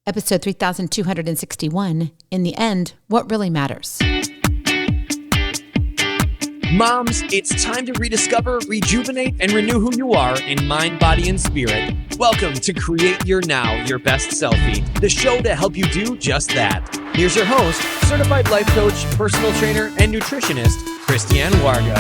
Episode 3261, In the End, What Really Matters. Moms, it's time to rediscover, rejuvenate, and renew who you are in mind, body, and spirit. Welcome to Create Your Now, Your Best Selfie, the show to help you do just that. Here's your host, certified life coach, personal trainer, and nutritionist, Christiane Wargo.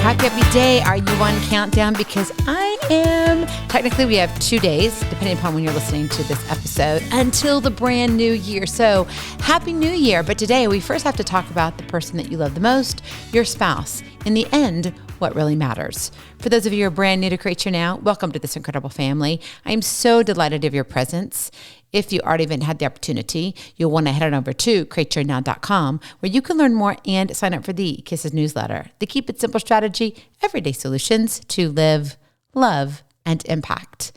Happy day. Are you on countdown? Because I am. Technically, we have 2 days, depending upon when you're listening to this episode, until the brand new year. So happy new year. But today we first have to talk about the person that you love the most, your spouse. In the end, what really matters. For those of you who are brand new to Create Your Now, welcome to this incredible family. I am so delighted of your presence. If you already haven't had the opportunity, you'll want to head on over to createyournow.com, where you can learn more and sign up for the Kisses newsletter, the Keep It Simple strategy, everyday solutions to live, love, and impact.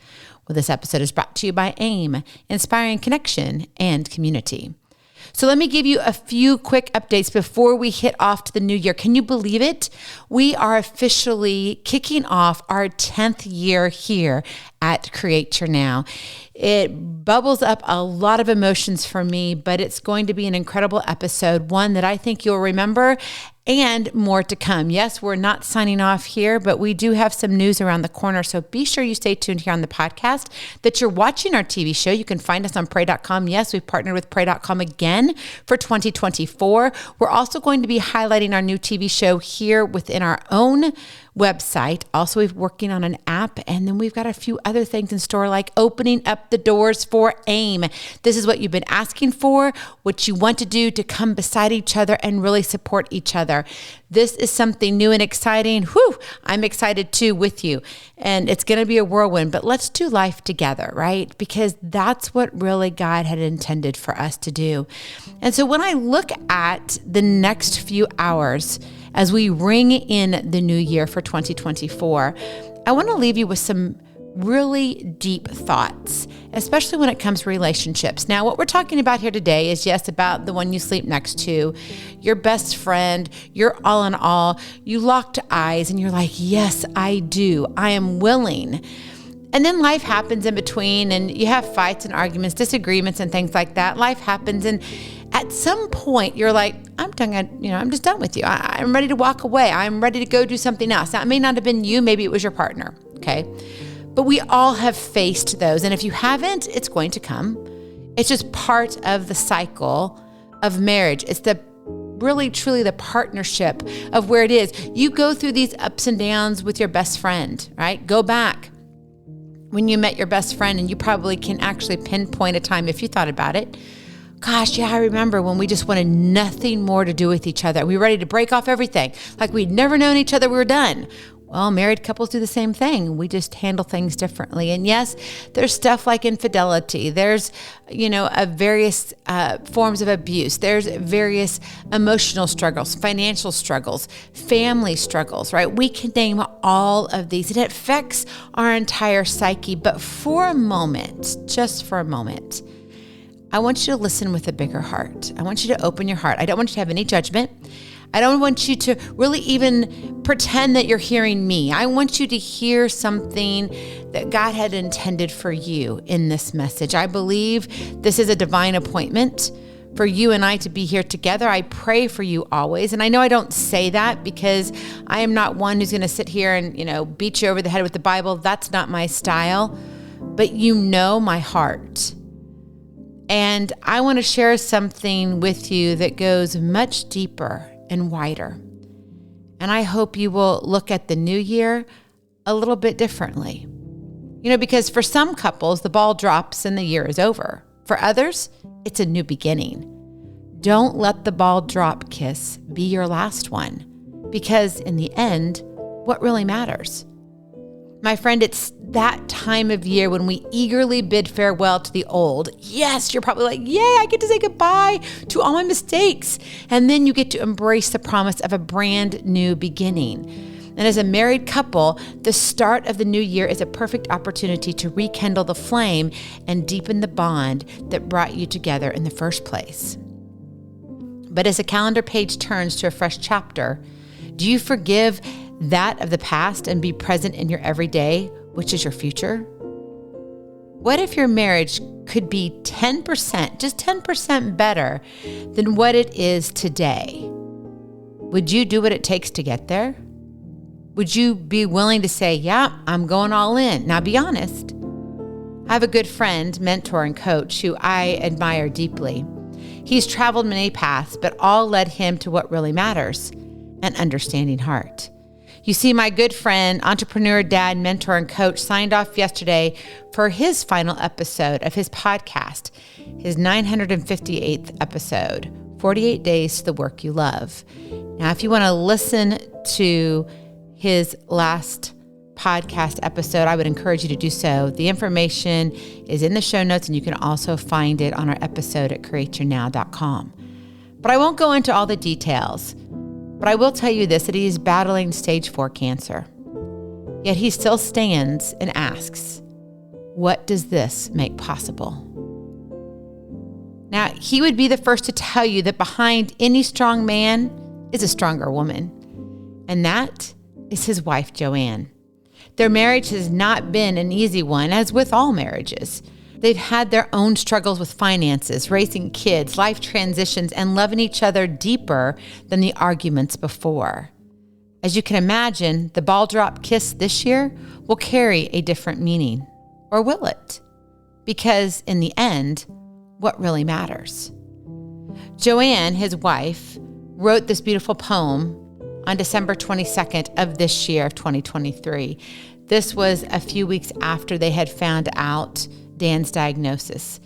Well, this episode is brought to you by AIM, inspiring connection and community. So let me give you a few quick updates before we hit off to the new year. Can you believe it? We are officially kicking off our 10th year here at Create Your Now. It bubbles up a lot of emotions for me, but it's going to be an incredible episode, one that I think you'll remember, and more to come. Yes, we're not signing off here, but we do have some news around the corner. So be sure you stay tuned here on the podcast, that you're watching our TV show. You can find us on pray.com. Yes, we've partnered with pray.com again for 2024. We're also going to be highlighting our new TV show here within our own website. Also, we're working on an app, and then we've got a few other things in store, like opening up the doors for AIM. This is what you've been asking for, what you want to do to come beside each other and really support each other. This is something new and exciting. I'm excited too with you. And it's going to be a whirlwind, but let's do life together, right? Because that's what really God had intended for us to do. And so when I look at the next few hours, as we ring in the new year for 2024, I want to leave you with some really deep thoughts, especially when it comes to relationships. Now, what we're talking about here today is, yes, about the one you sleep next to, your best friend, your all in all. You locked eyes and you're like, yes, I do. I am willing. And then life happens in between, and you have fights and arguments, disagreements and things like that. Life happens, and at some point you're like, I'm done. I'm just done with you. I'm ready to walk away. I'm ready to go do something else. Now, it may not have been you. Maybe it was your partner. Okay. But we all have faced those. And if you haven't, it's going to come. It's just part of the cycle of marriage. It's really, truly the partnership of where it is. You go through these ups and downs with your best friend, right? Go back when you met your best friend, and you probably can actually pinpoint a time if you thought about it. Gosh, yeah, I remember when we just wanted nothing more to do with each other. We were ready to break off everything. Like we'd never known each other, we were done. Well, married couples do the same thing. We just handle things differently. And yes, there's stuff like infidelity. There's, various forms of abuse. There's various emotional struggles, financial struggles, family struggles, right? We can name all of these. It affects our entire psyche. But for a moment, just for a moment, I want you to listen with a bigger heart. I want you to open your heart. I don't want you to have any judgment. I don't want you to really even pretend that you're hearing me. I want you to hear something that God had intended for you in this message. I believe this is a divine appointment for you and I to be here together. I pray for you always. And I know I don't say that because I am not one who's going to sit here and, beat you over the head with the Bible. That's not my style. But you know my heart. And I want to share something with you that goes much deeper and wider. And I hope you will look at the new year a little bit differently. Because for some couples, the ball drops and the year is over. For others, it's a new beginning. Don't let the ball drop kiss be your last one, because in the end, what really matters? My friend, it's that time of year when we eagerly bid farewell to the old. Yes, you're probably like, yay, I get to say goodbye to all my mistakes. And then you get to embrace the promise of a brand new beginning. And as a married couple, the start of the new year is a perfect opportunity to rekindle the flame and deepen the bond that brought you together in the first place. But as a calendar page turns to a fresh chapter, do you forgive that of the past and be present in your everyday, which is your future? What if your marriage could be 10%, just 10% better than what it is today? Would you do what it takes to get there? Would you be willing to say, yeah, I'm going all in? Now be honest. I have a good friend, mentor, and coach who I admire deeply. He's traveled many paths, but all led him to what really matters, an understanding heart. You see, my good friend, entrepreneur, dad, mentor, and coach signed off yesterday for his final episode of his podcast, his 958th episode, 48 Days to the Work You Love. Now, if you want to listen to his last podcast episode, I would encourage you to do so. The information is in the show notes, and you can also find it on our episode at createyournow.com. But I won't go into all the details. But I will tell you this, that he is battling stage 4 cancer. Yet he still stands and asks, what does this make possible? Now, he would be the first to tell you that behind any strong man is a stronger woman. And that is his wife, Joanne. Their marriage has not been an easy one, as with all marriages. They've had their own struggles with finances, raising kids, life transitions, and loving each other deeper than the arguments before. As you can imagine, the ball drop kiss this year will carry a different meaning. Or will it? Because in the end, what really matters? Joanne, his wife, wrote this beautiful poem on December 22nd of this year of 2023. This was a few weeks after they had found out Dan's diagnosis.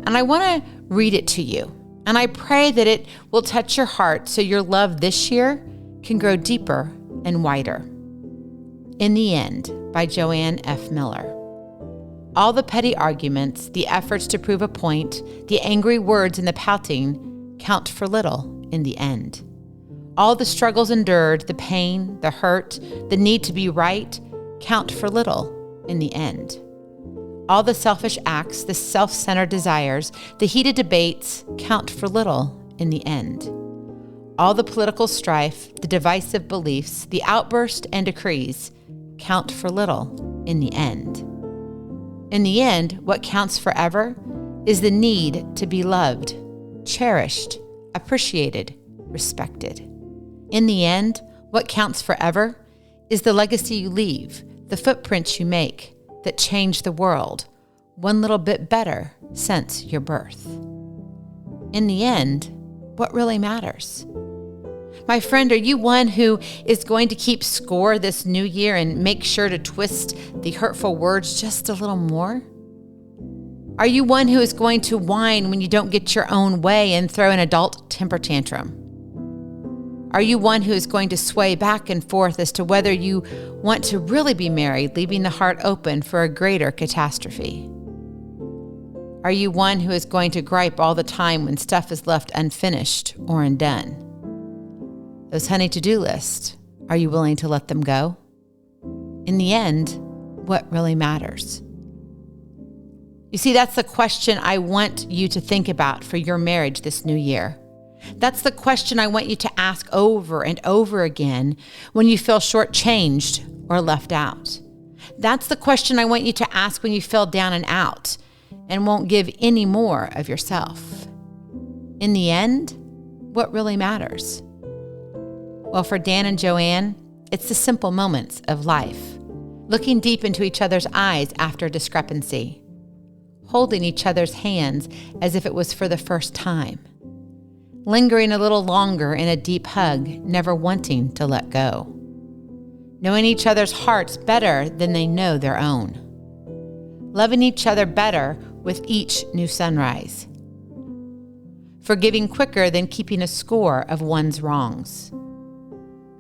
And I want to read it to you. And I pray that it will touch your heart so your love this year can grow deeper and wider. In the End, by Joanne F. Miller. All the petty arguments, the efforts to prove a point, the angry words and the pouting count for little in the end. All the struggles endured, the pain, the hurt, the need to be right, count for little in the end. All the selfish acts, the self-centered desires, the heated debates count for little in the end. All the political strife, the divisive beliefs, the outbursts and decrees count for little in the end. In the end, what counts forever is the need to be loved, cherished, appreciated, respected. In the end, what counts forever is the legacy you leave, the footprints you make, that changed the world one little bit better since your birth. In the end, what really matters? My friend, are you one who is going to keep score this new year and make sure to twist the hurtful words just a little more? Are you one who is going to whine when you don't get your own way and throw an adult temper tantrum? Are you one who is going to sway back and forth as to whether you want to really be married, leaving the heart open for a greater catastrophe? Are you one who is going to gripe all the time when stuff is left unfinished or undone? Those honey to-do lists, are you willing to let them go? In the end, what really matters? You see, that's the question I want you to think about for your marriage this new year. That's the question I want you to ask over and over again when you feel shortchanged or left out. That's the question I want you to ask when you feel down and out and won't give any more of yourself. In the end, what really matters? Well, for Dan and Joanne, it's the simple moments of life. Looking deep into each other's eyes after a discrepancy. Holding each other's hands as if it was for the first time. Lingering a little longer in a deep hug, never wanting to let go. Knowing each other's hearts better than they know their own. Loving each other better with each new sunrise. Forgiving quicker than keeping a score of one's wrongs.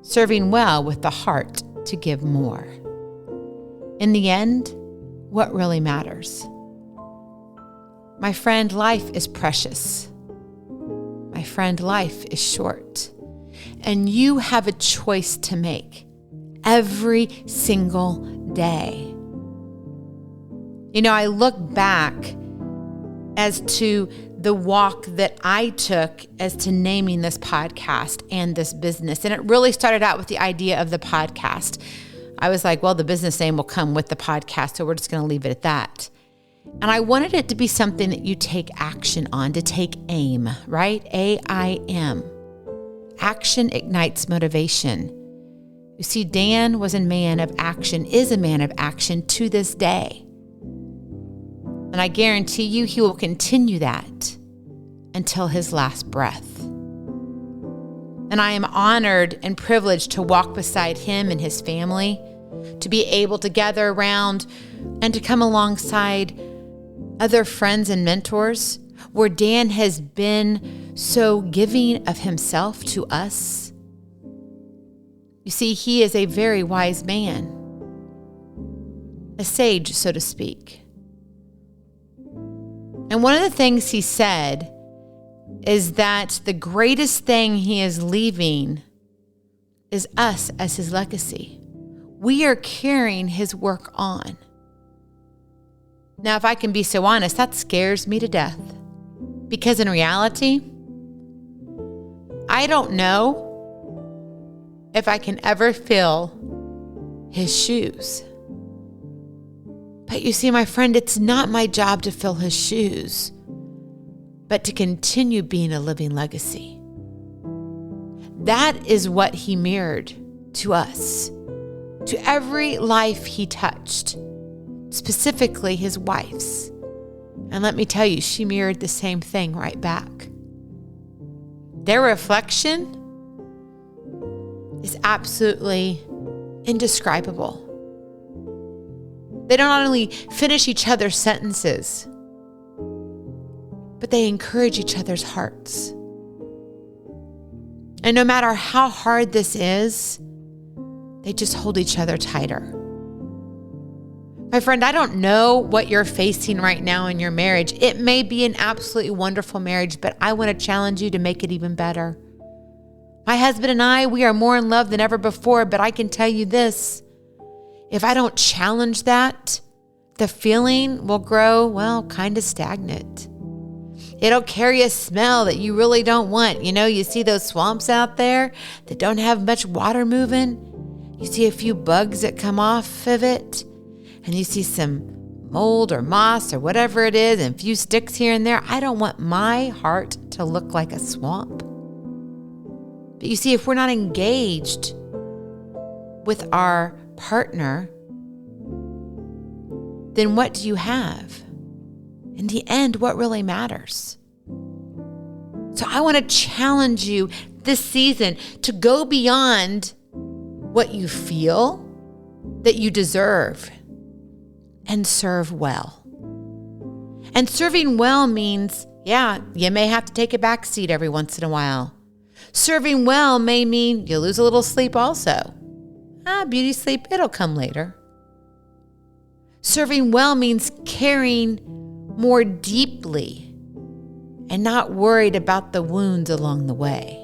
Serving well with the heart to give more. In the end, what really matters? My friend, life is precious. My friend, life is short, and you have a choice to make every single day. You know, I look back as to the walk that I took as to naming this podcast and this business, and it really started out with the idea of the podcast. I was like, well, the business name will come with the podcast, so we're just going to leave it at that. And I wanted it to be something that you take action on, to take aim, right? AIM. Action ignites motivation. You see, Dan was a man of action, is a man of action to this day. And I guarantee you he will continue that until his last breath. And I am honored and privileged to walk beside him and his family, to be able to gather around and to come alongside other friends and mentors where Dan has been so giving of himself to us. You see, he is a very wise man, a sage, so to speak. And one of the things he said is that the greatest thing he is leaving is us as his legacy. We are carrying his work on. Now, if I can be so honest, that scares me to death. Because in reality, I don't know if I can ever fill his shoes. But you see, my friend, it's not my job to fill his shoes, but to continue being a living legacy. That is what he mirrored to us, to every life he touched, specifically his wife's. And let me tell you, she mirrored the same thing right back. Their reflection is absolutely indescribable. They don't only finish each other's sentences, but they encourage each other's hearts. And no matter how hard this is, they just hold each other tighter. My friend, I don't know what you're facing right now in your marriage. It may be an absolutely wonderful marriage, but I want to challenge you to make it even better. My husband and I, we are more in love than ever before, but I can tell you this. If I don't challenge that, the feeling will grow, kind of stagnant. It'll carry a smell that you really don't want. You know, you see those swamps out there that don't have much water moving. You see a few bugs that come off of it, and you see some mold or moss or whatever it is, and a few sticks here and there. I don't want my heart to look like a swamp. But you see, if we're not engaged with our partner, then what do you have? In the end, what really matters? So I want to challenge you this season to go beyond what you feel that you deserve and serve well. And serving well means, you may have to take a back seat every once in a while. Serving well may mean you lose a little sleep also. Beauty sleep, it'll come later. Serving well means caring more deeply and not worried about the wounds along the way.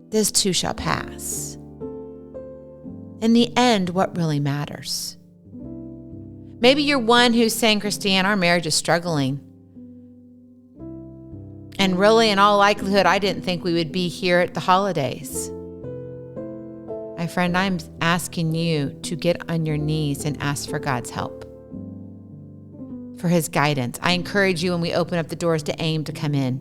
This too shall pass. In the end, what really matters? Maybe you're one who's saying, Christine, our marriage is struggling. And really, in all likelihood, I didn't think we would be here at the holidays. My friend, I'm asking you to get on your knees and ask for God's help, for his guidance. I encourage you when we open up the doors to AIM to come in.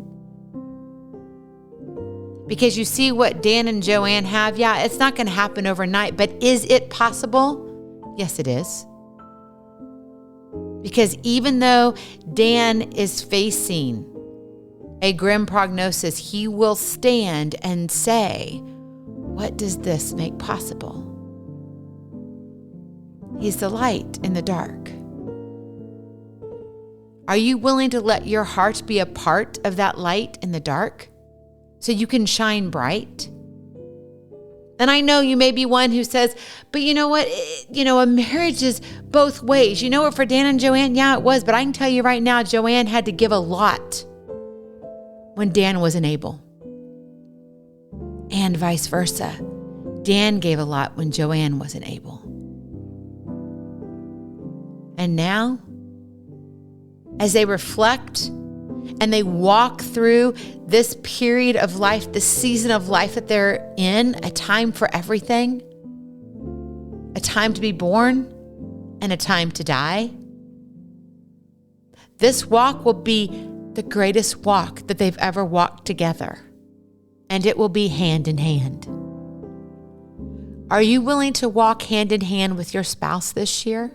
Because you see what Dan and Joanne have? It's not going to happen overnight, but is it possible? Yes, it is. Because even though Dan is facing a grim prognosis, he will stand and say, what does this make possible? He's the light in the dark. Are you willing to let your heart be a part of that light in the dark so you can shine bright? And I know you may be one who says, but you know what? A marriage is both ways. You know what, for Dan and Joanne? Yeah, it was. But I can tell you right now, Joanne had to give a lot when Dan wasn't able. And vice versa. Dan gave a lot when Joanne wasn't able. And now, as they reflect and they walk through this period of life, this season of life that they're in, a time for everything, a time to be born and a time to die, This walk will be the greatest walk that they've ever walked together, and it will be hand in hand. Are you willing to walk hand in hand with your spouse this year?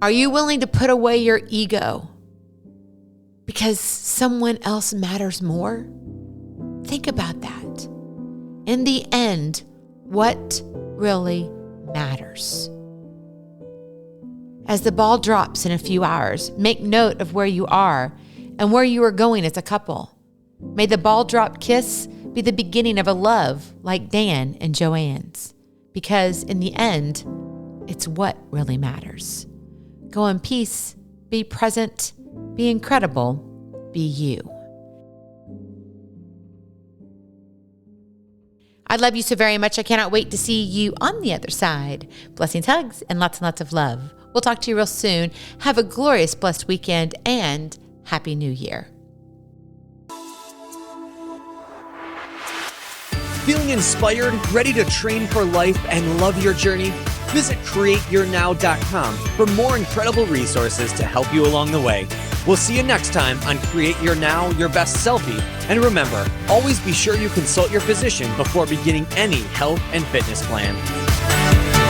Are you willing to put away your ego because someone else matters more? Think about that. In the end, what really matters? As the ball drops in a few hours, make note of where you are and where you are going as a couple. May the ball drop kiss be the beginning of a love like Dan and Joanne's, because in the end, it's what really matters. Go in peace, be present, be incredible, be you. I love you so very much. I cannot wait to see you on the other side. Blessings, hugs, and lots of love. We'll talk to you real soon. Have a glorious, blessed weekend, and Happy New Year. Feeling inspired, ready to train for life, and love your journey? Visit createyournow.com for more incredible resources to help you along the way. We'll see you next time on Create Your Now, Your Best Selfie. And remember, always be sure you consult your physician before beginning any health and fitness plan.